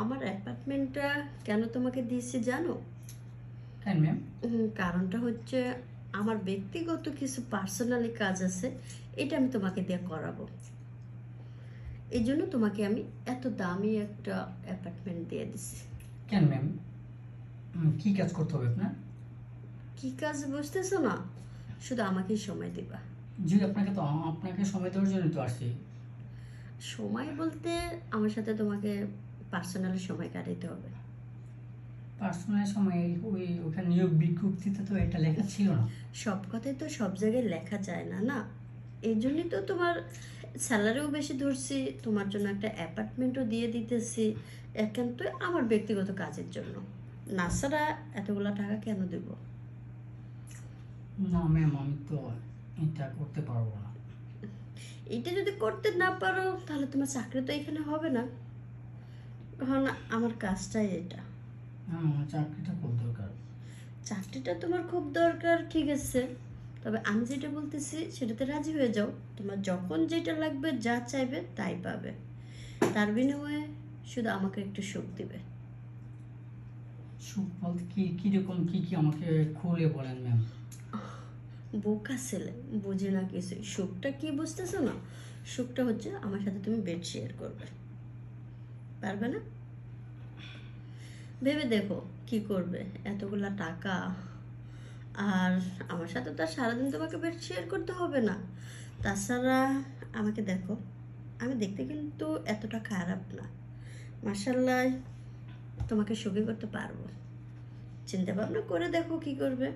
আমার অ্যাপার্টমেন্টটা কেন তোমাকে দিয়েছি জানো? কেন ম্যাম? কারণটা হচ্ছে আমার ব্যক্তিগত কিছু পার্সোনালি কাজ আছে, এটা আমি তোমাকে দিয়ে করাবো। এই জন্য তোমাকে আমি এত দামি একটা অ্যাপার্টমেন্ট দিয়ে দিছি। কেন ম্যাম? কি কাজ করতে হবে আপনার? কি কাজ বুঝতেছো না? শুধু আমাকেই সময় দিবা। জি, আপনাকে সময় দেওয়ার জন্যই তো আসছি। সময় বলতে আমার সাথে তোমাকে পার্সোনালি সময় কাটাতে হবে। পার্সোনাল সময় ওখানে নিয়োগ বিজ্ঞপ্তিতে তো এটা লেখা ছিল না। সব কথাই তো সব জায়গায় লেখা যায় না, না? এই জন্যই তো তোমার স্যালারিও বেশি ধরছি, তোমার জন্য একটা অ্যাপার্টমেন্টও দিয়ে দিতেছি, একান্তই আমার ব্যক্তিগত কাজের জন্য। না ছাড়া এতগুলা টাকা কেন দেব? না ম্যাম, আমি তো এটা করতে পারবো না। এটা যদি করতে না পারো তাহলে তোমার চাকরি তো এখানে হবে না। কারণ আমার কাজটাই এটা। হ্যাঁ, আমার চাকরিটা খুব দরকার। চাকরিটা তোমার খুব দরকার, ঠিক আছে। তবে আমি যেটা বলতেছি সেটাতে রাজি হয়ে যাও। তোমার যখন যেটা লাগবে, যা চাইবে তাই পাবে। তার বিনিময়ে শুধু আমাকে একটু সুখ দিবে। সুখ বলতে কিরকম, কি আমাকে খুলে বলেন ম্যাম। বোকা ছেলে, বুঝে না কিছু। সুখটা কি বুঝতেছো না? সুখটা হচ্ছে আমার সাথে তুমি বেড শেয়ার করবে। পারবে না? ভেবে দেখো কি করবে এতগুলা টাকা। আর আমার সাথে তো আর সারাদিন তোমাকে বেড শেয়ার করতে হবে না। তাছাড়া আমাকে দেখো, আমি দেখতে কিন্তু এতটা খারাপ না। মার্শাল্লাহ, তোমাকে সুখী করতে পারবো। চিন্তা ভাবনা করে দেখো কি করবে।